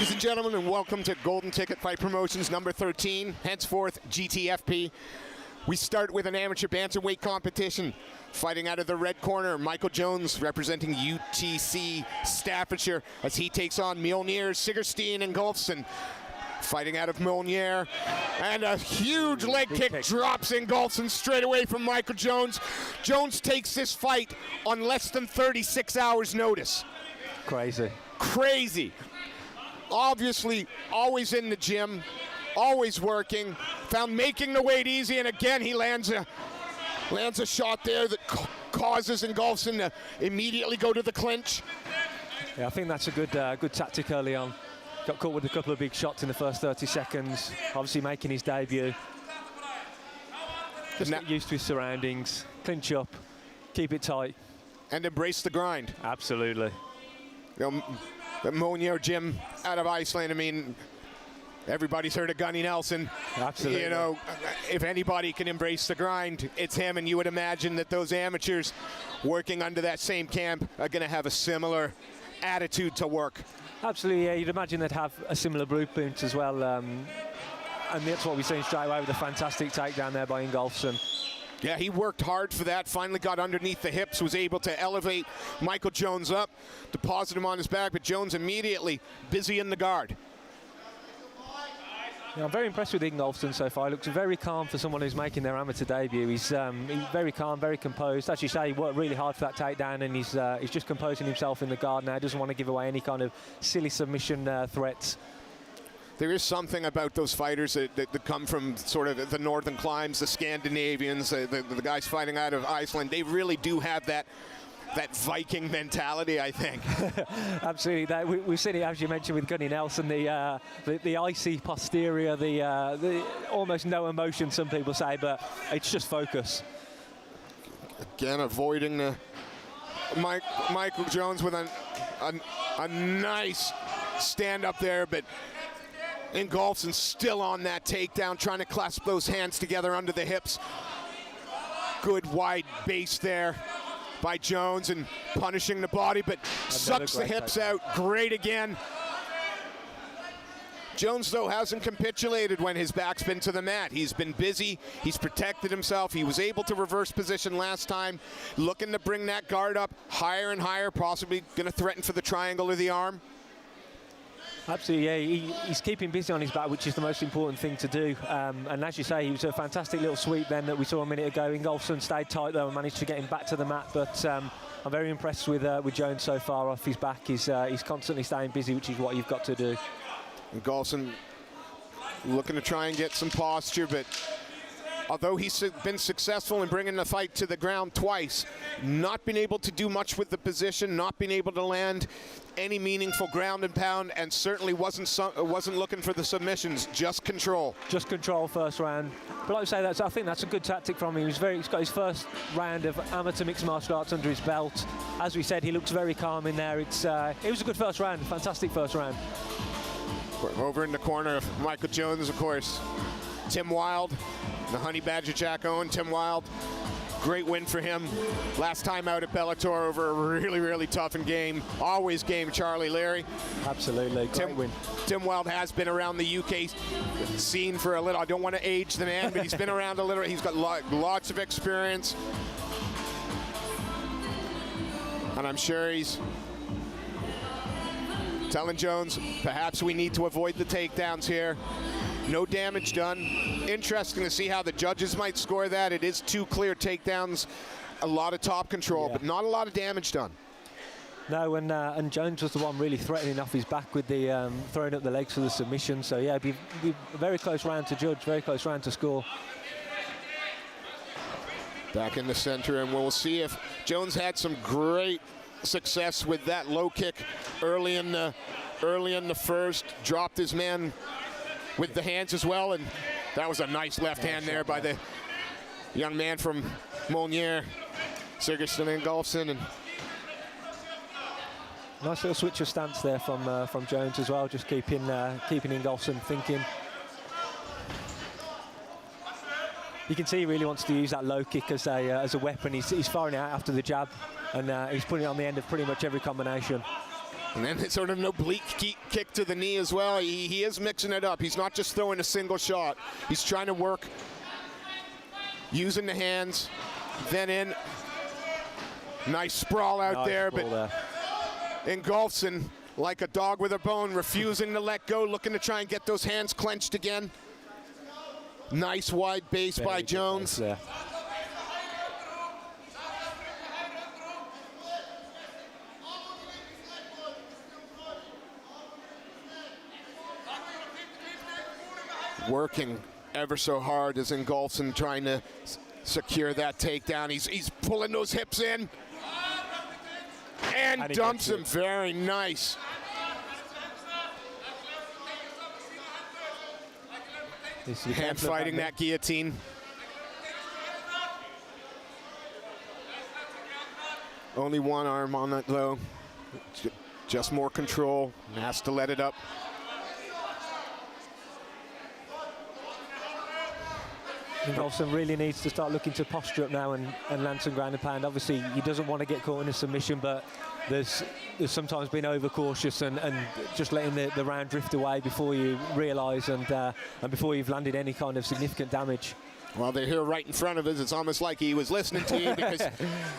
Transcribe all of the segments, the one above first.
Ladies and gentlemen, and welcome to Golden Ticket Fight Promotions number 13, henceforth GTFP. We start with an amateur bantamweight competition. Fighting out of the red corner, Michael Jones representing UTC Staffordshire as he takes on Mjolnir's Sigurstein Ingolfsson. Fighting out of Mjolnir, and a huge leg kick drops Ingolfsson straight away from Michael Jones. Jones takes this fight on less than 36 hours notice. Crazy. Obviously, always in the gym, always working, found making the weight easy, and again he lands a shot there that causes Ingolfsson to immediately go to the clinch. Yeah, I think that's a good tactic early on. Got caught with a couple of big shots in the first 30 seconds, obviously making his debut. Just get used to his surroundings, clinch up, keep it tight. And embrace the grind. Absolutely. You know, the Mjolnir gym out of Iceland, I mean, everybody's heard of Gunny Nelson. Absolutely. You know, if anybody can embrace the grind, it's him, and you would imagine that those amateurs working under that same camp are going to have a similar attitude to work. Absolutely, yeah, you'd imagine they'd have a similar blueprint as well. And that's what we've seen straight away with a fantastic takedown there by Ingolfsson. Yeah, he worked hard for that, finally got underneath the hips, was able to elevate Michael Jones up, deposit him on his back, but Jones immediately busy in the guard. Yeah, I'm very impressed with Ingolfsson so far. He looks very calm for someone who's making their amateur debut. He's very calm, very composed. As you say, he worked really hard for that takedown, and he's just composing himself in the guard now. He doesn't want to give away any kind of silly submission threats. There is something about those fighters that come from sort of the northern climes, the Scandinavians, the guys fighting out of Iceland. They really do have that Viking mentality, I think. Absolutely. We've seen it, as you mentioned, with Gunny Nelson, the icy posterior, the almost no emotion, some people say, but it's just focus. Again, avoiding the Michael Jones with a nice stand up there, but Ingolfsson still on that takedown, trying to clasp those hands together under the hips. Good wide base there by Jones, and punishing the body, but sucks the hips out. Great again. Jones, though, hasn't capitulated when his back's been to the mat. He's been busy. He's protected himself. He was able to reverse position last time, looking to bring that guard up higher and higher, possibly going to threaten for the triangle or the arm. Absolutely, yeah. He's keeping busy on his back, which is the most important thing to do. And as you say, he was a fantastic little sweep then that we saw a minute ago. Ingolfsson stayed tight though and managed to get him back to the mat. But I'm very impressed with Jones so far off his back. He's constantly staying busy, which is what you've got to do. Ingolfsson looking to try and get some posture, but although he's been successful in bringing the fight to the ground twice, not been able to do much with the position, not been able to land any meaningful ground and pound, and certainly wasn't looking for the submissions, just control. Just control first round. But like I say, I think that's a good tactic from him. He's got his first round of amateur mixed martial arts under his belt. As we said, he looks very calm in there. It was a good first round, fantastic first round. We're over in the corner of Michael Jones, of course. Tim Wild, the Honey Badger Jack Owen. Tim Wild, great win for him. Last time out at Bellator over a really tough and always game Charlie Leary. Absolutely, great win. Tim Wild has been around the UK scene for a little. I don't want to age the man, but he's been around a little. He's got lots of experience. And I'm sure he's telling Jones, perhaps we need to avoid the takedowns here. No damage done. Interesting to see how the judges might score that. It is 2 clear takedowns, a lot of top control, but not a lot of damage done. No, and Jones was the one really threatening off his back with the throwing up the legs for the submission. So yeah, it'd be a very close round to judge, very close round to score. Back in the center, and we'll see if Jones had some great success with that low kick early in the first. Dropped his man with the hands as well, and that was a nice left hand there by the young man from Mjolnir, Sigurstein Ingolfsson. And nice little switch of stance there from Jones as well, just keeping Ingolfsson thinking. You can see he really wants to use that low kick as a weapon. He's firing it out after the jab, and he's putting it on the end of pretty much every combination. And then it's sort of an oblique kick to the knee as well. He is mixing it up. He's not just throwing a single shot. He's trying to work using the hands, then in. Nice sprawl out there, but Ingolfsson, like a dog with a bone, refusing to let go, looking to try and get those hands clenched again. Nice wide base by Jones. Working ever so hard as Ingolfsson trying to secure that takedown. He's pulling those hips in and dumps him. Very nice. Hand fighting that guillotine. Only one arm on that though. Just more control. Has to let it up. Ingolfsson really needs to start looking to posture up now and land some ground and pound. Obviously, he doesn't want to get caught in a submission, but there's sometimes been overcautious and just letting the round drift away before you realise and before you've landed any kind of significant damage. Well, they're here right in front of us. It's almost like he was listening to you because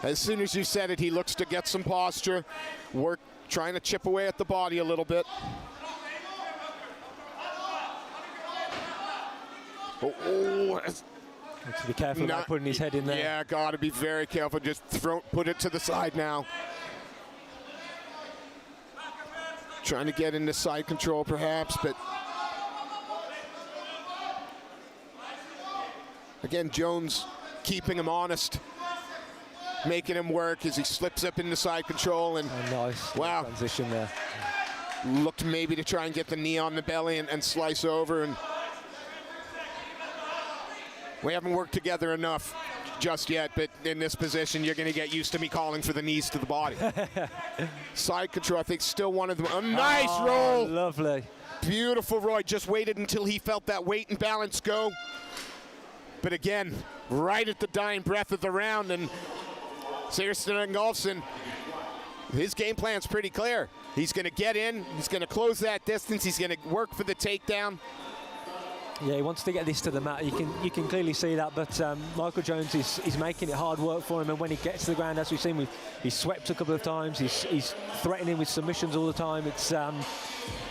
as soon as you said it, he looks to get some posture, trying to chip away at the body a little bit. To be careful about putting his head in there. Yeah, got to be very careful. Just put it to the side now. Trying to get into side control perhaps, but again, Jones keeping him honest, making him work as he slips up into side control. And nice wow, transition there. Looked maybe to try and get the knee on the belly and slice over, and we haven't worked together enough just yet, but in this position, you're going to get used to me calling for the knees to the body. Side control, I think, still one of them. A nice roll. Lovely. Beautiful, Roy. Just waited until he felt that weight and balance go. But again, right at the dying breath of the round, and Sigurstein Ingolfsson, his game plan's pretty clear. He's going to get in. He's going to close that distance. He's going to work for the takedown. Yeah, he wants to get this to the mat. You can clearly see that, but Michael Jones is making it hard work for him, and when he gets to the ground, as we've seen, he's swept a couple of times. He's threatening with submissions all the time. It's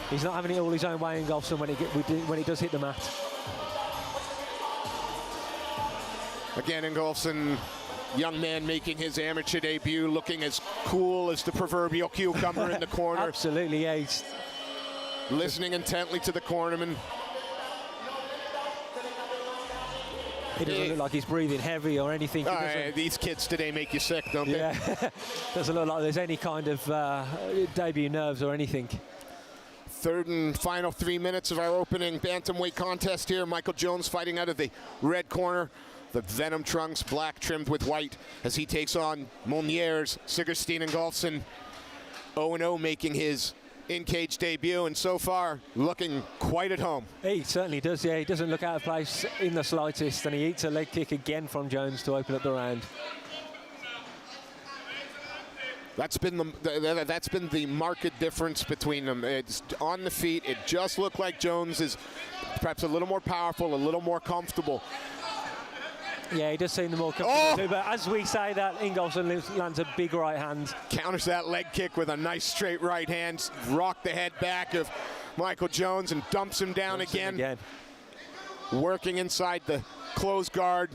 he's not having it all his own way, Ingolfsson, when he does hit the mat. Again, Ingolfsson, young man making his amateur debut, looking as cool as the proverbial cucumber in the corner. Absolutely, yeah. He's listening intently to the cornerman. He doesn't look like he's breathing heavy or anything. These kids today make you sick, don't they? Yeah, doesn't look like there's any kind of debut nerves or anything. Third and final 3 minutes of our opening bantamweight contest here. Michael Jones fighting out of the red corner. The Venom trunks, black trimmed with white, as he takes on Monier's Sigurstein Ingolfsson. 0-0 making his in-cage debut, and so far looking quite at home. He certainly does, yeah. He doesn't look out of place in the slightest, and he eats a leg kick again from Jones to open up the round. That's been the marked difference between them. It's on the feet. It just looked like Jones is perhaps a little more powerful, a little more comfortable. Yeah, he does seem the more comfortable too, but as we say that, Ingolfsson lands a big right hand. Counters that leg kick with a nice straight right hand, rock the head back of Michael Jones and dumps him down again. Working inside the closed guard.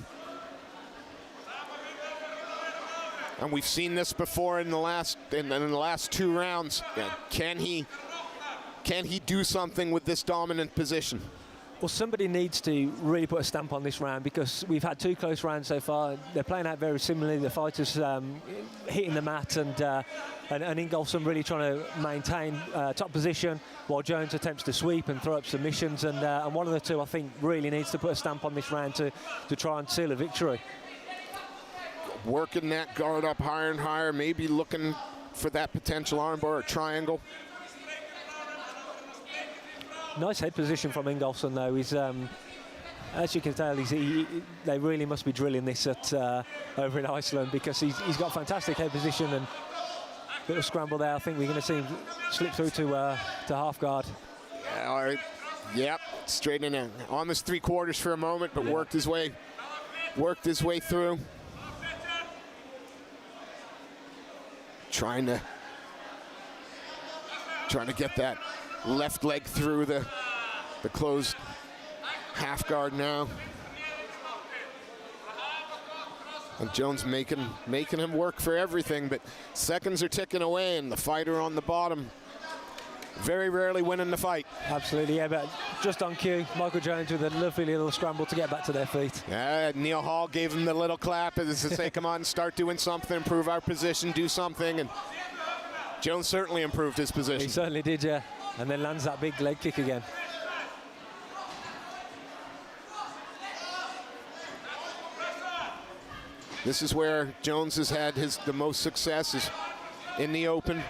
And we've seen this before in the last 2 rounds. Yeah. Can he do something with this dominant position? Well, somebody needs to really put a stamp on this round, because we've had 2 close rounds so far. They're playing out very similarly. The fighters hitting the mat, and Ingolfsson really trying to maintain top position while Jones attempts to sweep and throw up submissions. And one of the two, I think, really needs to put a stamp on this round to try and seal a victory. Working that guard up higher and higher, maybe looking for that potential armbar or triangle. Nice head position from Ingolfsson, though. He's, as you can tell, they really must be drilling this over in Iceland, because he's got fantastic head position, and little scramble there. I think we're going to see him slip through to half guard. Yeah, all right. Yep, straight in there. Almost 3/4 for a moment, but worked his way through. Trying to get that left leg through the closed half guard now. And Jones making him work for everything, but seconds are ticking away, and the fighter on the bottom very rarely winning the fight. Absolutely, yeah, but just on cue, Michael Jones with a lovely little scramble to get back to their feet. Neil Hall gave him the little clap as to say, come on, start doing something, improve our position, do something, and Jones certainly improved his position. He certainly did, yeah, and then lands that big leg kick again. This is where Jones has had the most success, is in the open,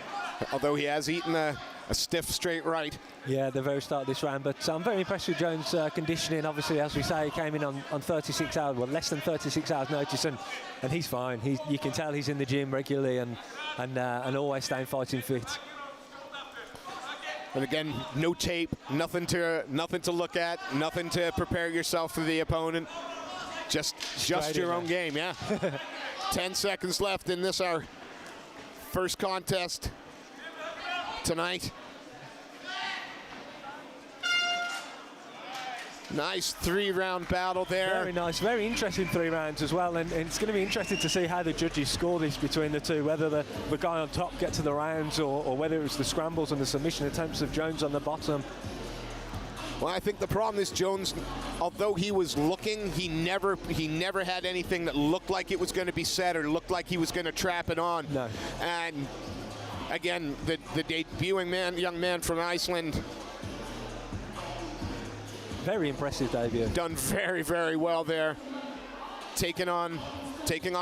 although he has eaten a stiff straight right. Yeah, at the very start of this round, but I'm very impressed with Jones' conditioning. Obviously, as we say, he came in on 36 hours, well, less than 36 hours notice, and he's fine. You can tell he's in the gym regularly and always staying fighting fit. And again, no tape, nothing to look at, nothing to prepare yourself for the opponent. Just your own game, yeah. 10 seconds left in this, our first contest tonight. Nice 3-round battle there. Very nice, very interesting 3 rounds as well, and it's going to be interesting to see how the judges score this between the two, whether the guy on top gets to the rounds or whether it was the scrambles and the submission attempts of Jones on the bottom. Well, I think the problem is Jones, although he was looking, he never had anything that looked like it was going to be set or looked like he was going to trap it on. No. And again, the debuting young man from Iceland. Very impressive debut. Done very, very well there. Taking on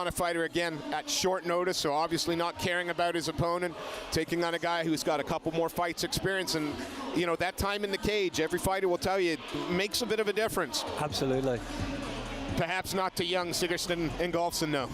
a fighter again at short notice, so obviously not caring about his opponent. Taking on a guy who's got a couple more fights experience, and you know, that time in the cage, every fighter will tell you, it makes a bit of a difference. Absolutely. Perhaps not to young Sigurstein Ingolfsson, no.